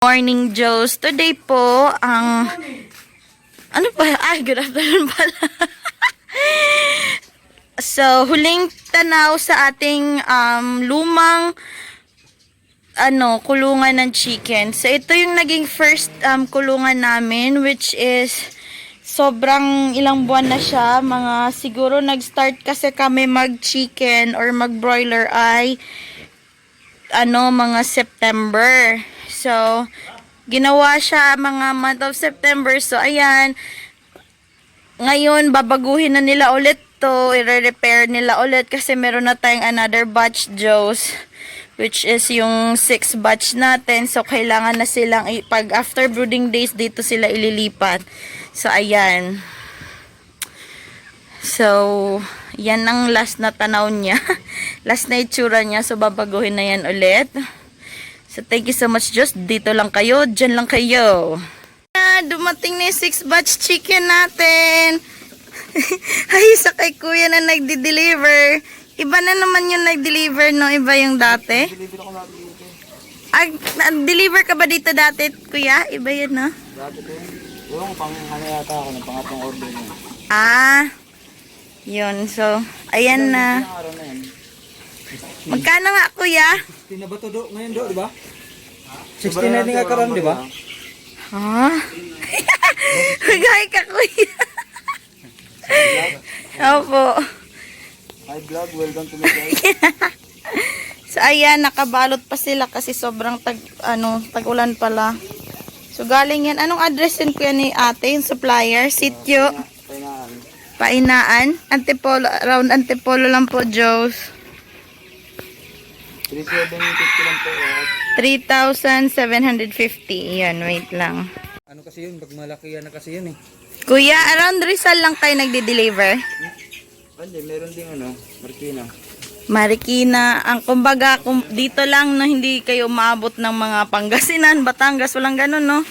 Morning, Joes. Today po, ano pa? Ay, good afternoon pala. So, huling tanaw sa ating lumang kulungan ng chicken. So, ito yung naging first kulungan namin, which is sobrang ilang buwan na siya. Mga siguro nag-start kasi kami mag-chicken or mag-broiler ay mga September. So, ginawa siya mga month of September. So, ayan. Ngayon, babaguhin na nila ulit to. I-repair nila ulit kasi meron na tayong another batch, Joes. Which is yung 6 batch natin. So, kailangan na silang, pag after brooding days, dito sila ililipat. So, ayan. So, yan ang last na tanaw niya. Last na itsura niya. So, babaguhin na yan ulit. So, thank you so much, Diyos. Dito lang kayo. Dyan lang kayo. Dumating na yung 6 batch chicken natin. Ay, sa kay kuya na nagdi-deliver. Iba na naman yung nag-deliver, no? Iba yung dati. Nag-deliver ka ba dito dati, kuya? Iba yun, no? Dati ko yun. Yung pang-ano yata ako ng pangatong order niya. Yun. So, ayan na. Magkano nga, kuya? 16 na ba ito do? Ngayon do, di ba? 16 na din nga karon, di ba? Magay ka, kuya. Opo. Hi vlog, welcome to my guys. So, ayan, nakabalot pa sila kasi sobrang tag-ulan pala. So, galing yan. Anong address yun, kuya, ni ate? Yung supplier? Sityo? Painaan. Antipolo. Around Antipolo lang po, Joes. 3,750 lang po. 3,750. Yan, wait lang. Ano kasi yun? Pag malaki yan na kasi yun eh. Kuya, around Rizal lang kayo nagde-deliver? Hindi, meron ding Marikina. Marikina. Ang kumbaga, dito lang na hindi kayo maabot ng mga Pangasinan, Batangas, walang ganun, no?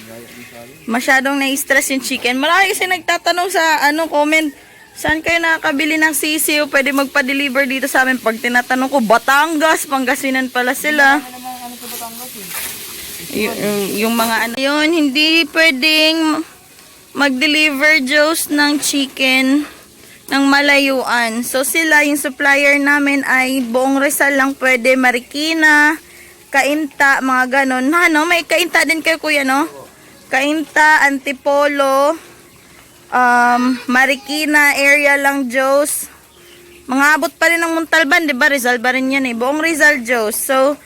Masyadong na-stress yung chicken. Marami kasi nagtatanong sa comment, saan kayo nakakabili ng sisiw? Pwede magpa-deliver dito sa amin. Pag tinatanong ko, Batangas, Pangasinan pala sila. Yung mga yun, hindi pwedeng mag-deliver, Joes, ng chicken ng malayuan. So, sila, yung supplier namin ay buong Rizal lang pwede. Marikina, Cainta, mga ganon. May Cainta din kayo, kuya, no? Cainta, Antipolo, Marikina area lang, Joes. Mga abot pa rin ng Montalban, diba? Rizal ba rin yan eh. Buong Rizal, Joes. So,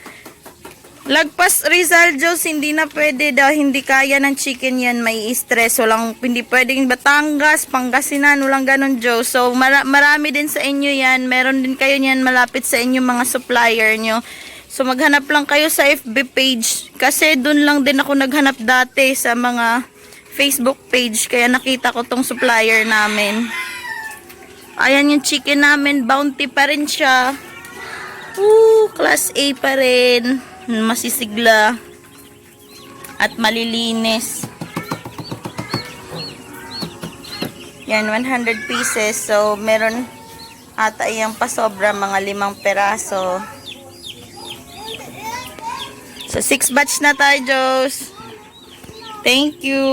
lagpas Rizal, Joes, hindi na pwede daw. Hindi kaya ng chicken yan. May stress. Hindi pwedeng Batangas, Pangasinan, walang ganun, Joes. So, marami din sa inyo yan. Meron din kayo yan malapit sa inyo mga supplier nyo. So, maghanap lang kayo sa FB page. Kasi dun lang din ako naghanap dati sa mga Facebook page. Kaya nakita ko tong supplier namin. Ayan yung chicken namin. Bounty pa rin siya. Class A pa rin. Masisigla. At malilinis. Yan, 100 pieces. So, meron ata iyang pasobra, mga 5 peraso. So, 6 batch na tayo, Joes. Thank you.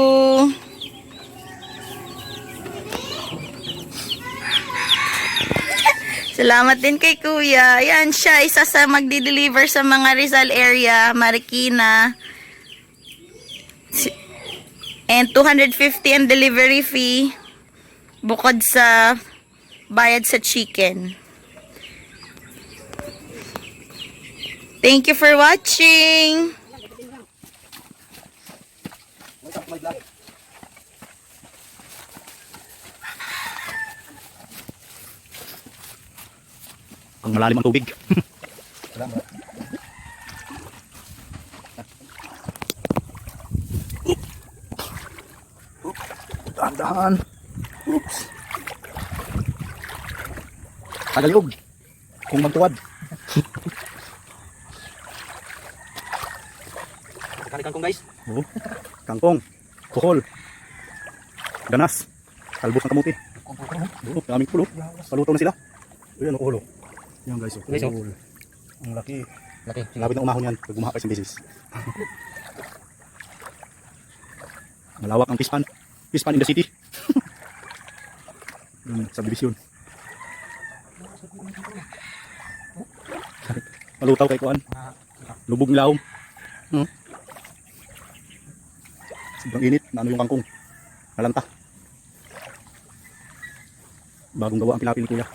Salamat din kay kuya. Yan siya, isa sa magdi-deliver sa mga Rizal area, Marikina. And 250 ang delivery fee. Bukod sa bayad sa chicken. Thank you for watching. Ang malalim ang tubig. Dahan-dahan. Oops. Tagaliog. Kung magtuwad. Kangkong, guys. Kangkong. Kuhol. Ganas. Talbos ng kamuti. Daming pulo. Paluto na sila. Ayan ang ulo. Yan guys, ang laki. Lapit na umahon yan pag bumaka isang beses. Malawak ang fish pan. Fish pan in the city. Subdivision. Malutaw kay kuan. Lubog nilawom. Sobrang init. Na ano yung kangkong. Nalanta. Bagong gawa ang pilapil ni kuya.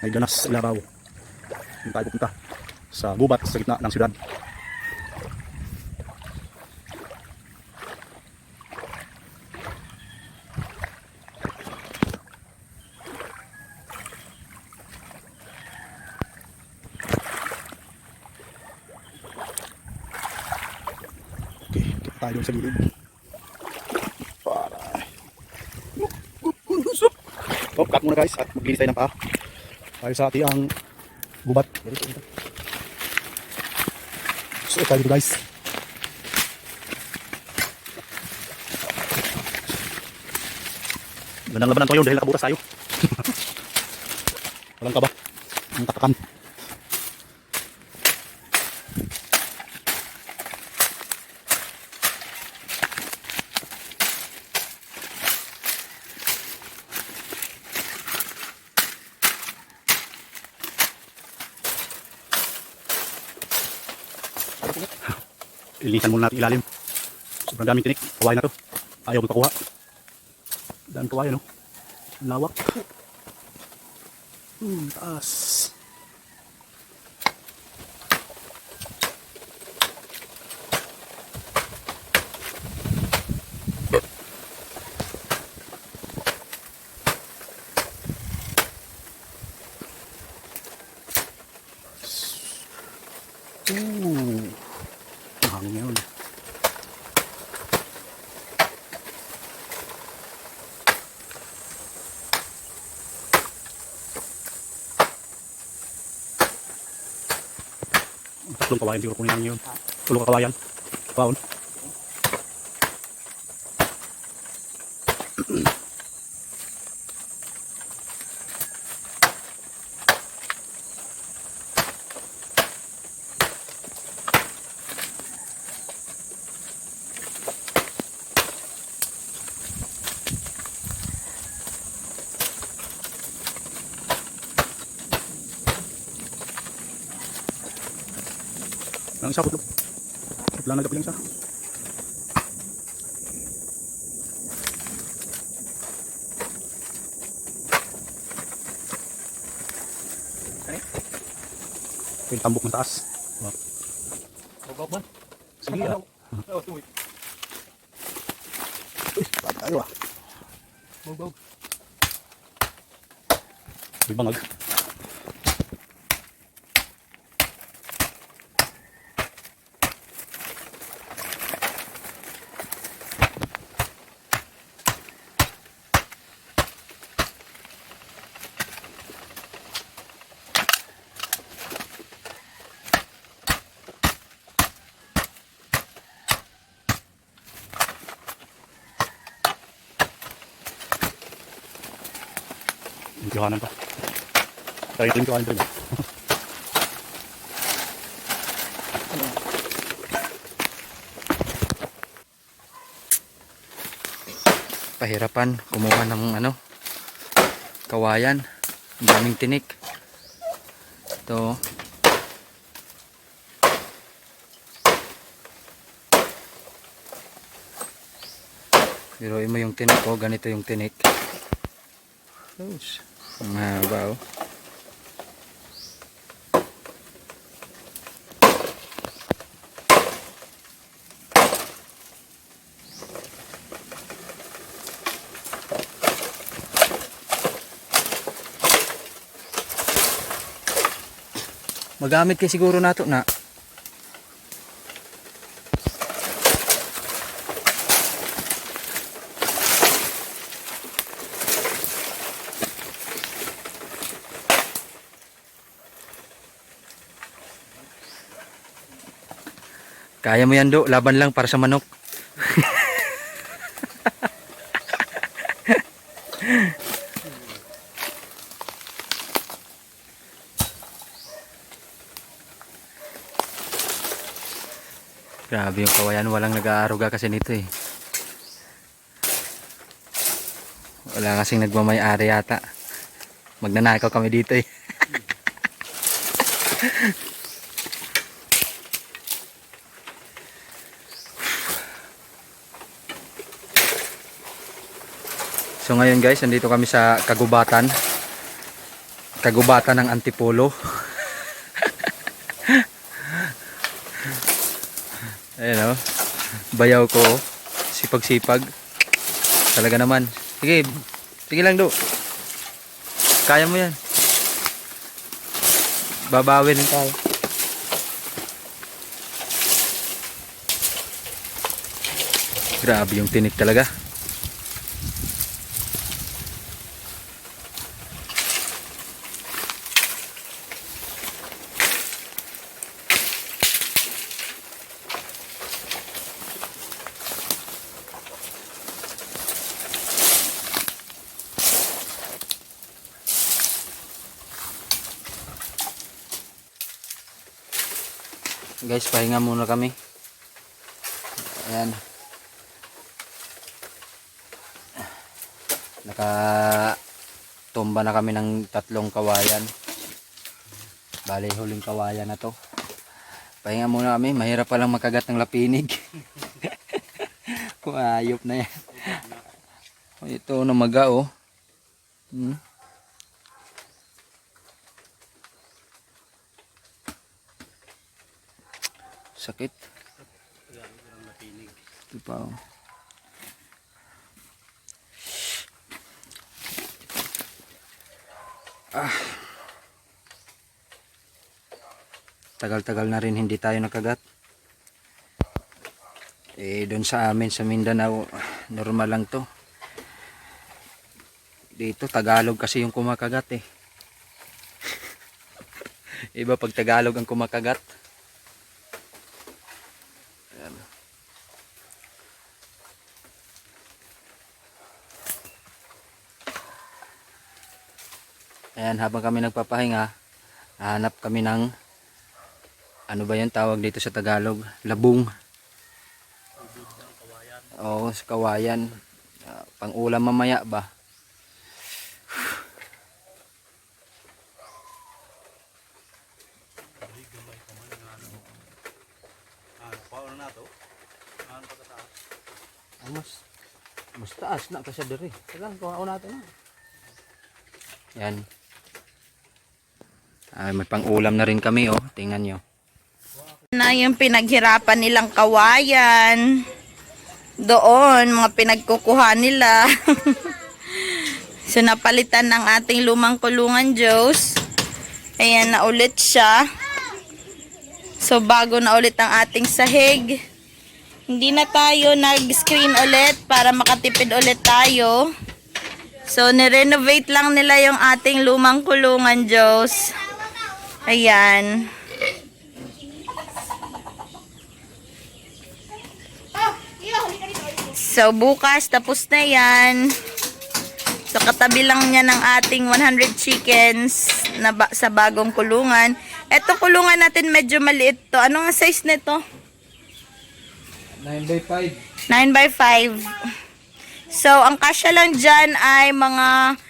May ganas sa ilabaw. Hindi tayo pupunta sa gubat sa gitna ng syudad. Okay, kita tayo sa gilid. So, cut muna guys at maglinis tayo ng paa. Tayo sa ating gubat. So, tayo dito guys. Gandang labanan ko yun dahil nakabutas tayo. Walang kaba. Ang tatakan. Ilinisan muna natin ilalim. Sobrang daming tinik. Kawayan na to. Ayaw magpakuha. Daming kawayan, no? Ang lawak. Taas. Hangin yun. Tatlong kawayan siguro kunin namin yun. Tulong kawayan. Kawaon. Ang isa putlog. Putlang nagapilang siya. Yung tambok na taas. Bogog man. Sige ah. Uy, baka tayo ah. Bogog. May bangag. Limpihanan pa. Tayo yung limpihanan rin. Pahirapan kumuha ng kawayan. Ang daming tinik. Ito. Biruin mo yung tinik ko. Ganito yung tinik. Ang haba oh. Magamit kay siguro nato na. Kaya mo yan do, laban lang para sa manok. Grabe yung kawayan, walang nag-aaruga kasi nito eh. Wala kasing nagmamay-ari yata. Magnanakaw kami dito eh. So ngayon guys, nandito kami sa kagubatan. Kagubatan ng Antipolo. Ayan o. Bayaw ko. Sipag-sipag. Talaga naman. Sige. Sige lang do. Kaya mo yan. Babawin tayo. Grabe yung tinik talaga. Guys, pahinga muna kami. Ayan. Nakatumba na kami ng 3 kawayan. Bali, huling kawayan na to. Pahinga muna kami. Mahirap palang makagat ng lapinig. Ayop na yan. Ito na maga oh. Sakit. Ito pa oh. Tagal-tagal na rin hindi tayo nakagat. Doon sa amin sa Mindanao, normal lang to. Dito Tagalog kasi yung kumakagat eh. Iba pag Tagalog ang kumakagat. Ayan, habang kami nagpapahinga, hanap kami ng ano ba yung tawag dito sa Tagalog? Labong. Oo, sa kawayan. Pang ulam mamaya ba? Mas taas na kasi diri. Tagang kuha natin na. Yan. May pang-ulam na rin kami oh. Tingnan nyo. Na yung pinaghirapan nilang kawayan. Doon, mga pinagkukuha nila. So, napalitan ng ating lumang kulungan, Diyos. Ayan na ulit siya. So, bago na ulit ang ating sahig. Hindi na tayo nag-screen ulit para makatipid ulit tayo. So, nirenovate lang nila yung ating lumang kulungan, Diyos. Ayan. So, bukas, tapos na yan. So, katabi lang niya ng ating 100 chickens na sa bagong kulungan. Ito kulungan natin medyo maliit to. Anong size nito? 9x5. 9x5. So, ang kasya lang dyan ay mga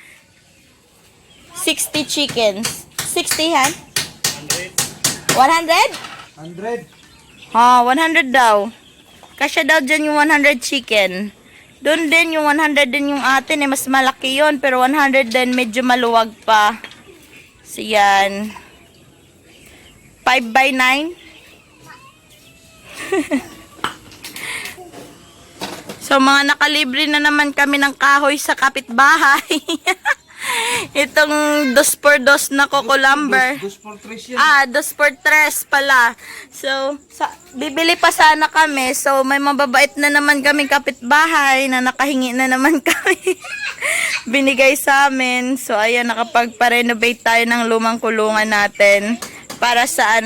60 chickens. 60 han? 100? 100. Oh, 100 daw. Kasya daw dyan yung 100 chicken. Doon din yung 100 din yung atin eh. Mas malaki yon pero 100 din medyo maluwag pa. So, yan. 5x9. So, mga nakalibre na naman kami ng kahoy sa kapitbahay. Itong 2x2 na coco lumber. 2x3 yan. 2x3 pala. So, bibili pa sana kami. So, may mababait na naman kaming kapitbahay na nakahingi na naman kami. Binigay sa amin. So, ayan, nakapagpa-renovate tayo ng lumang kulungan natin para sa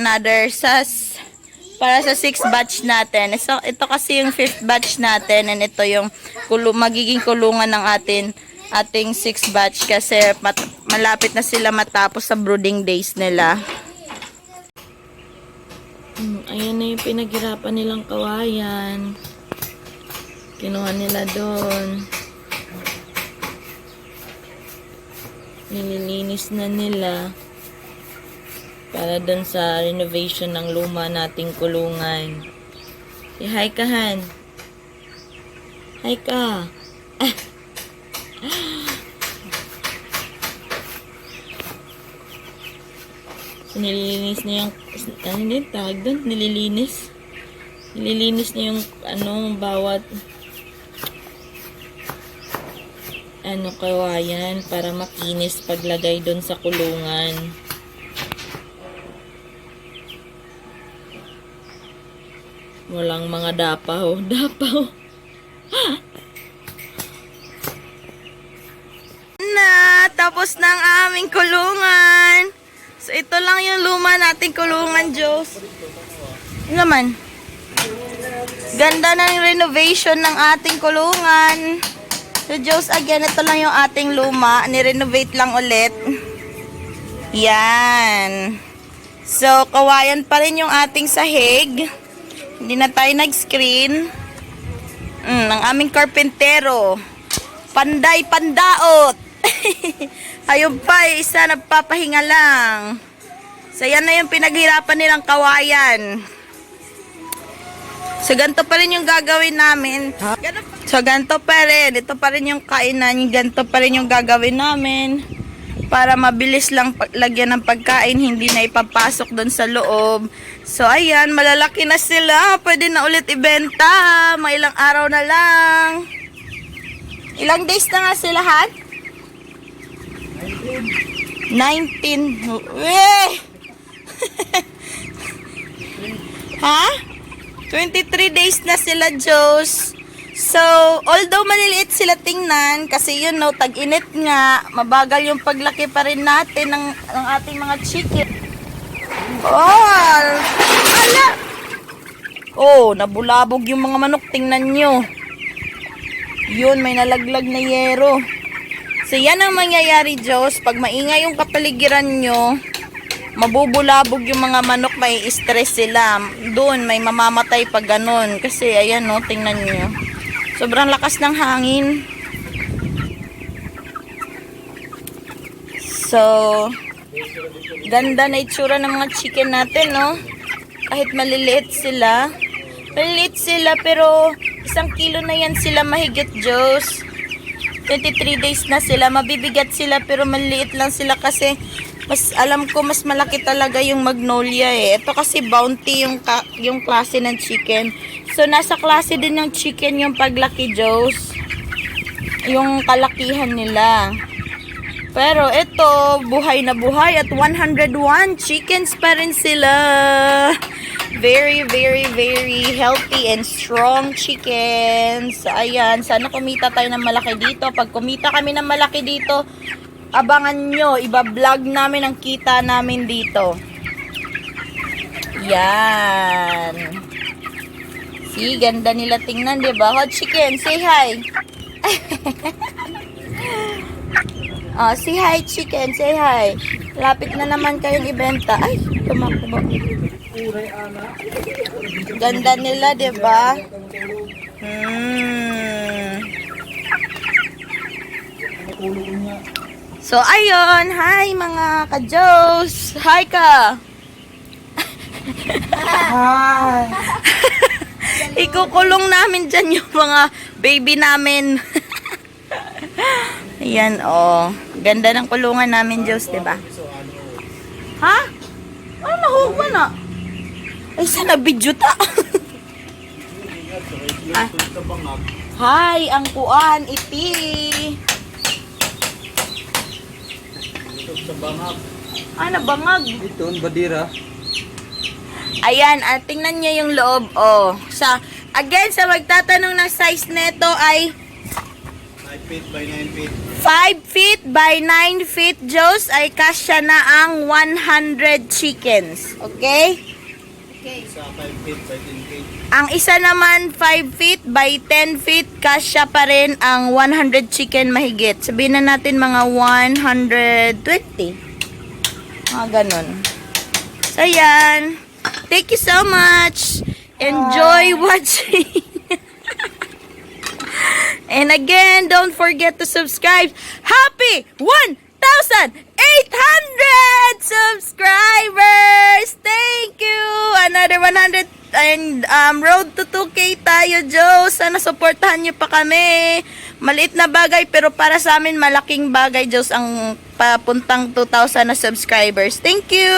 para sa 6th batch natin. So, ito kasi yung 5th batch natin and ito yung magiging kulungan ng ating 6th batch kasi malapit na sila matapos sa brooding days nila. Ayan na yung pinaghirapan nilang kawayan. Kinuha nila doon. Nililinis na nila para dun sa renovation ng luma nating kulungan. Hi ka, Han. Hi ka. So, nililinis na yung, ano din tawag doon? Nililinis. Nililinis na yung, bawat, kawayan para makinis paglagay doon sa kulungan. Walang mga dapaw. Dapaw. Na, tapos na ang aming kulungan. So, ito lang yung luma nating kulungan, Diyos. Ano naman? Ganda ng renovation ng ating kulungan. So, Diyos, again, ito lang yung ating luma. Ni-renovate lang ulit. Yan. So, kawayan pa rin yung ating sahig. Hindi na tayo nag-screen. Ang aming karpentero. Panday pandaot. Ayun pa, isa nagpapahinga lang. So, yan na yung pinaghirapan nilang kawayan. So, ganito pa rin yung gagawin namin. So, ganito pa rin. Ito pa rin yung kainan. Ganito pa rin yung gagawin namin. Para mabilis lang lagyan ng pagkain, hindi na ipapasok doon sa loob. So, ayan, malalaki na sila. Pwede na ulit ibenta. May ilang araw na lang. Ilang days na nga sila, Han? 19. Weh! Ha? 23 days na sila, Diyos. So, although maliliit sila tingnan, kasi yun no, tag-init nga, mabagal yung paglaki pa rin natin ng ating mga chicken. Oh, ala! Oh, nabulabog yung mga manok, tingnan nyo. Yun, may nalaglag na yero. So, yan ang mangyayari, Diyos. Pag maingay yung kapaligiran nyo, mabubulabog yung mga manok, may stress sila. Doon, may mamamatay pag ganun. Kasi, ayan no, tingnan nyo. Sobrang lakas ng hangin. So, ganda na itsura ng mga chicken natin, no? Kahit maliliit sila. Maliliit sila, pero 1 kilo na yan sila mahigit, Diyos. 23 days na sila. Mabibigat sila, pero maliliit lang sila kasi alam ko, mas malaki talaga yung Magnolia eh. Ito kasi Bounty yung klase ng chicken. So, nasa klase din ng chicken yung paglaki, Diyos. Yung kalakihan nila. Pero ito, buhay na buhay at 101 chickens pa rin sila. Very, very, very healthy and strong chickens. Ayan, sana kumita tayo ng malaki dito. Pag kumita kami ng malaki dito, abangan nyo, iba-vlog namin ang kita namin dito. Yan. See, ganda nila tingnan, diba? Hot chicken, say hi. Oh, say hi, chicken, say hi. Lapit na naman kayong ibenta. Ay, tumakbo. Ganda nila, diba? So, ayun. Hi, mga ka-Joes. Hi ka. Hi. Ikukulong namin dyan yung mga baby namin. Ayan, oh. Ganda ng kulungan namin, Diyos, diba? Ha? Ano, nahugwa na? Ay, sana video ta. Hi, ang kuan, iti. Ano, bangag? Ito, ang badira. Ayan, tingnan niyo yung loob, oh. Again, sa magtatanong ng size neto ay 5 feet by 9 feet. 5 feet by 9 feet, Diyos, ay kasya na ang 100 chickens. Okay? Sa 5 feet by 10 feet. Ang isa naman, 5 feet by 10 feet, kasya pa rin ang 100 chicken mahigit. Sabihin na natin mga 120. Mga ganun. So, yan. Thank you so much. Enjoy watching. And again, don't forget to subscribe. Happy 1 subscribers! Thank you! Another 100 and road to 2K tayo, Joe. Sana supportahan nyo pa kami. Maliit na bagay pero para sa amin malaking bagay, Joe, ang papuntang 2,000 na subscribers. Thank you!